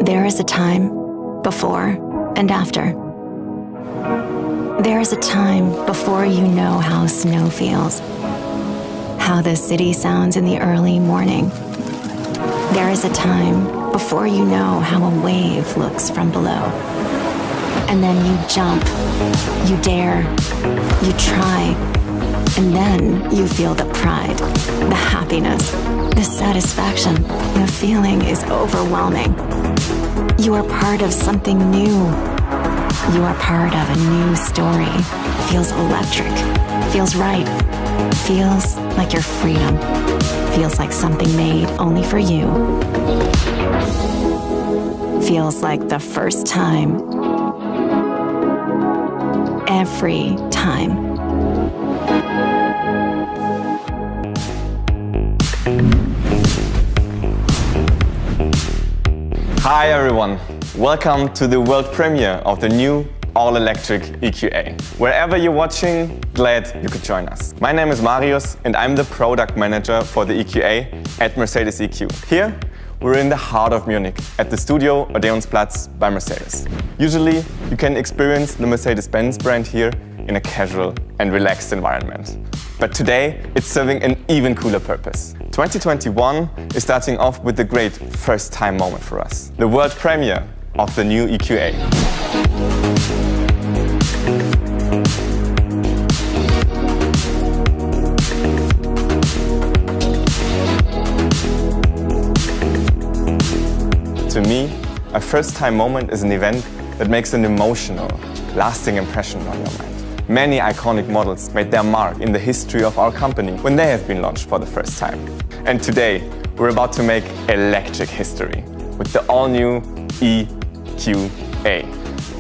There is a time before and after. There is a time before you know how snow feels, how the city sounds in the early morning. There is a time before you know how a wave looks from below. And then you jump, you dare, you try, and then you feel the pride, the happiness, the satisfaction. The feeling is overwhelming. You are part of something new. You are part of a new story. Feels electric, feels right, feels like your freedom, feels like something made only for you. Feels like the first time. Every time. Hi everyone, welcome to the world premiere of the new all-electric EQA. Wherever you're watching, glad you could join us. My name is Marius and I'm the product manager for the EQA at Mercedes EQ. Here, we're in the heart of Munich at the studio Odeonsplatz by Mercedes. Usually, you can experience the Mercedes-Benz brand here in a casual and relaxed environment. But today, it's serving an even cooler purpose. 2021 is starting off with a great first-time moment for us. The world premiere of the new EQA. To me, a first-time moment is an event that makes an emotional, lasting impression on your mind. Many iconic models made their mark in the history of our company when they have been launched for the first time. And today, we're about to make electric history with the all-new EQA.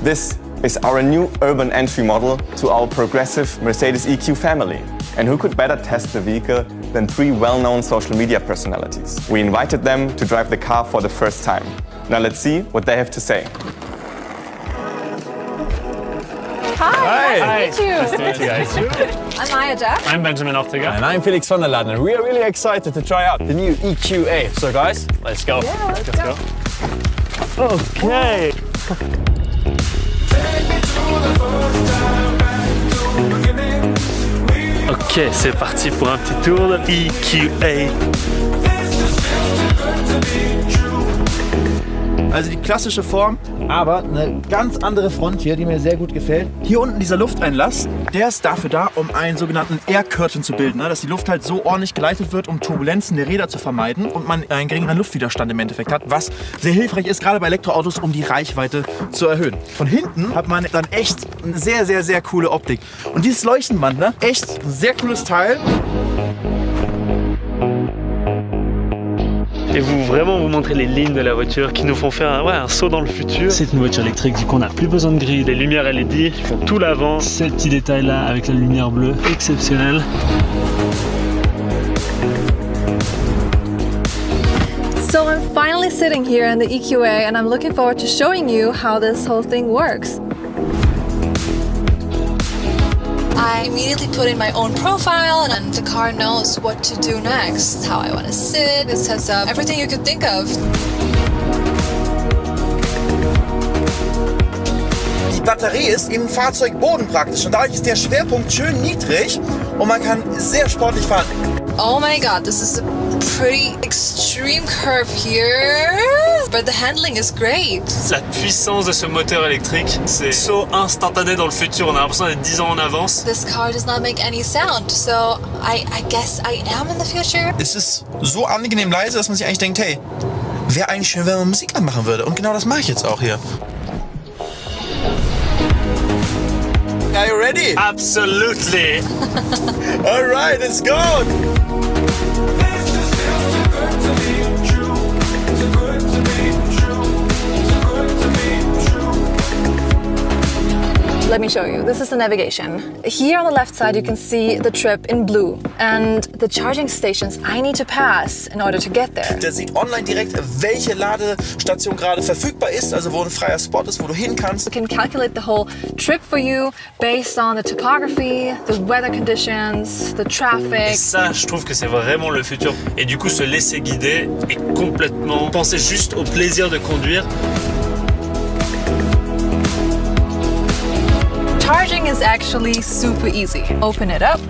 This is our new urban entry model to our progressive Mercedes EQ family. And who could better test the vehicle than three well-known social media personalities? We invited them to drive the car for the first time. Now let's see what they have to say. Hi, nice to meet you. Nice to meet you guys. I'm Maya Jack. I'm Benjamin Ortega. And I'm Felix van der Laden, and we are really excited to try out the new EQA. So guys, let's go. Yeah, let's go. Okay. Ok, c'est parti pour un petit tour de EQA. Also die klassische Form, aber eine ganz andere Front hier, die mir sehr gut gefällt. Hier unten dieser Lufteinlass, der ist dafür da, um einen sogenannten Air Curtain zu bilden, dass die Luft halt so ordentlich geleitet wird, um Turbulenzen der Räder zu vermeiden und man einen geringeren Luftwiderstand im Endeffekt hat, was sehr hilfreich ist, gerade bei Elektroautos, um die Reichweite zu erhöhen. Von hinten hat man dann echt eine sehr, sehr, sehr coole Optik. Und dieses Leuchtenband, ne? Echt ein sehr cooles Teil. Et vous vraiment vous montrer les lignes de la voiture qui nous font faire un saut dans le futur. C'est une voiture électrique, du coup on n'a plus besoin de grille. Les lumières LED qui font tout l'avant. Ces petits détails là avec la lumière bleue, exceptionnel. So I'm finally sitting here in the EQA and I'm looking forward to showing you how this whole thing works. I immediately put in my own profile and the car knows what to do next, how I want to sit, it sets up everything you could think of. Die Batterie ist im Fahrzeug bodenpraktisch und dadurch ist der Schwerpunkt schön niedrig und man kann sehr sportlich fahren. Oh my god, this is pretty extreme curve here, but the handling is great. La puissance de ce moteur électrique, c'est saut instantané dans le futur. On a l'impression d'être 10 ans en avance. This car does not make any sound, so I guess I am in the future. Es ist so angenehm leise, dass man sich eigentlich denkt, hey, wäre eigentlich schön, wenn man Musik anmachen würde. Und genau das mache ich jetzt auch hier. Are you ready? Absolutely. All right, let's go. Let me show you. This is the navigation. Here on the left side you can see the trip in blue and the charging stations I need to pass in order to get there. Der sieht online direkt, welche Ladestation gerade verfügbar ist, also wo ein freier Spot ist, wo du hin kannst. It can calculate the whole trip for you based on the topography, the weather conditions, the traffic. Et ça, je trouve que c'est vraiment le futur. Et du coup, se laisser guider et complètement penser juste au plaisir de conduire. Charging is actually super easy. Open it up,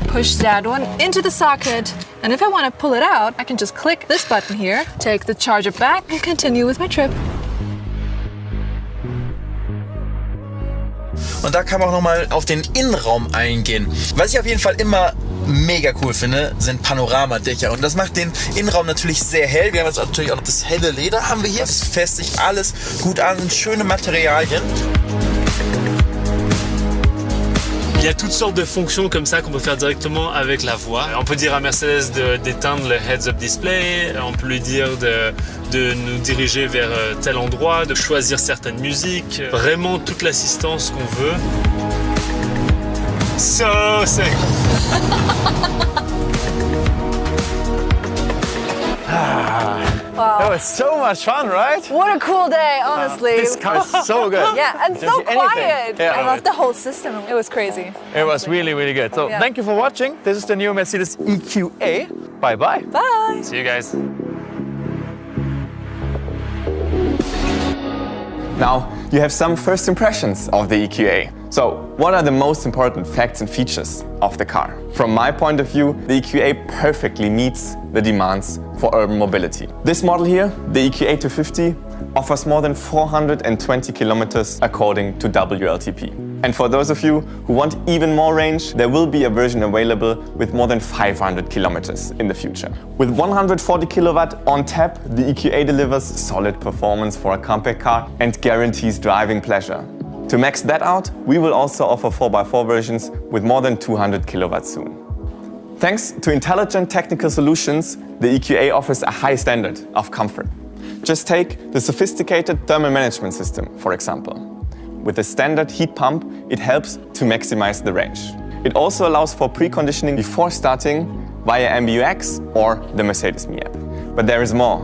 push that one into the socket, and if I want to pull it out, I can just click this button here, take the charger back, and continue with my trip. Und da kann man auch nochmal auf den Innenraum eingehen. Was ich auf jeden Fall immer mega cool finde, sind Panoramadächer. Und das macht den Innenraum natürlich sehr hell. Wir haben jetzt natürlich auch noch das helle Leder haben wir hier. Das fässt sich alles gut an, sind schöne Materialien. Il y a toutes sortes de fonctions comme ça qu'on peut faire directement avec la voix. On peut dire à Mercedes d'éteindre le heads-up display, on peut lui dire de nous diriger vers tel endroit, de choisir certaines musiques, vraiment toute l'assistance qu'on veut. So sick! That was so much fun, right? What a cool day, honestly. This car is so good. Yeah, and so Anything. quiet. Yeah. I love the whole system. It was crazy. It was really, really good. So Yeah. thank you for watching. This is the new Mercedes EQA. Bye-bye. Bye. See you guys. Now, you have some first impressions of the EQA. So, what are the most important facts and features of the car? From my point of view, the EQA perfectly meets the demands for urban mobility. This model here, the EQA 250, offers more than 420 kilometers according to WLTP. And for those of you who want even more range, there will be a version available with more than 500 kilometers in the future. With 140 kilowatt on tap, the EQA delivers solid performance for a compact car and guarantees driving pleasure. To max that out, we will also offer 4x4 versions with more than 200 kilowatts soon. Thanks to intelligent technical solutions, the EQA offers a high standard of comfort. Just take the sophisticated thermal management system, for example. With the standard heat pump, it helps to maximize the range. It also allows for preconditioning before starting via MBUX or the Mercedes-Me app. But there is more.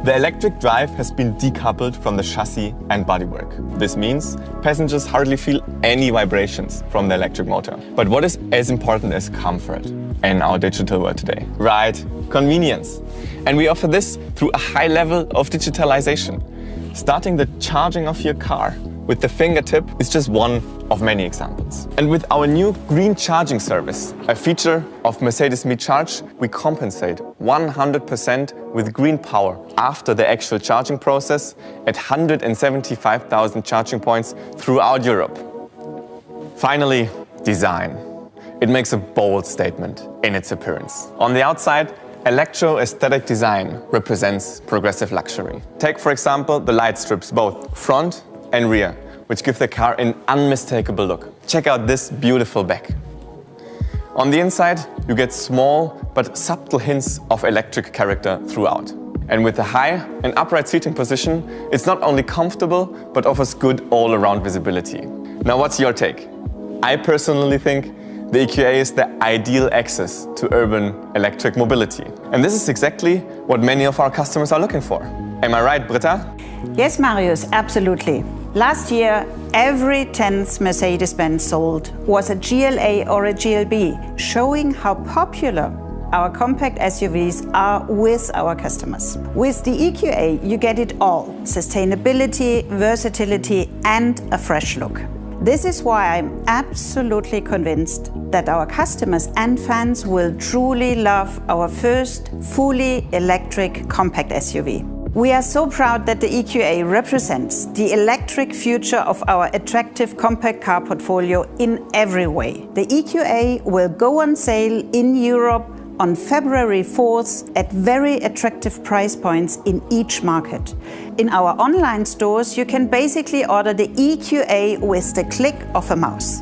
The electric drive has been decoupled from the chassis and bodywork. This means passengers hardly feel any vibrations from the electric motor. But what is as important as comfort in our digital world today? Right, convenience. And we offer this through a high level of digitalization. Starting the charging of your car with the fingertip is just one of many examples. And with our new green charging service, a feature of Mercedes-Me Charge, we compensate 100% with green power after the actual charging process at 175,000 charging points throughout Europe. Finally, design. It makes a bold statement in its appearance. On the outside, electro-aesthetic design represents progressive luxury. Take, for example, the light strips, both front and rear, which give the car an unmistakable look. Check out this beautiful back. On the inside, you get small but subtle hints of electric character throughout. And with the high and upright seating position, it's not only comfortable, but offers good all-around visibility. Now, what's your take? I personally think the EQA is the ideal access to urban electric mobility. And this is exactly what many of our customers are looking for. Am I right, Britta? Yes, Marius, absolutely. Last year, every 10th Mercedes-Benz sold was a GLA or a GLB, showing how popular our compact SUVs are with our customers. With the EQA, you get it all: sustainability, versatility, and a fresh look. This is why I'm absolutely convinced that our customers and fans will truly love our first fully electric compact SUV. We are so proud that the EQA represents the electric future of our attractive compact car portfolio in every way. The EQA will go on sale in Europe on February 4th at very attractive price points in each market. In our online stores, you can basically order the EQA with the click of a mouse.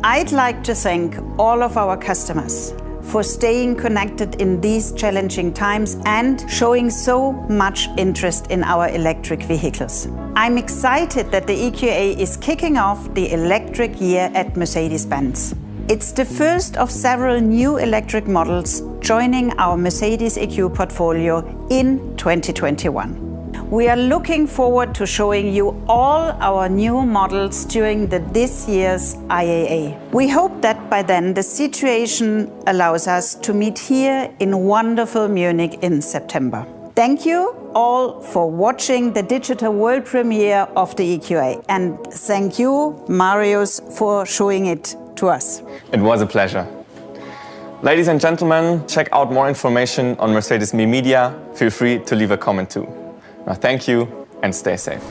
I'd like to thank all of our customers for staying connected in these challenging times and showing so much interest in our electric vehicles. I'm excited that the EQA is kicking off the electric year at Mercedes-Benz. It's the first of several new electric models joining our Mercedes EQ portfolio in 2021. We are looking forward to showing you all our new models during this year's IAA. We hope that by then the situation allows us to meet here in wonderful Munich in September. Thank you all for watching the digital world premiere of the EQA, and thank you, Marius, for showing it to us. It was a pleasure. Ladies and gentlemen, check out more information on Mercedes Me Media. Feel free to leave a comment too. Now, thank you and stay safe.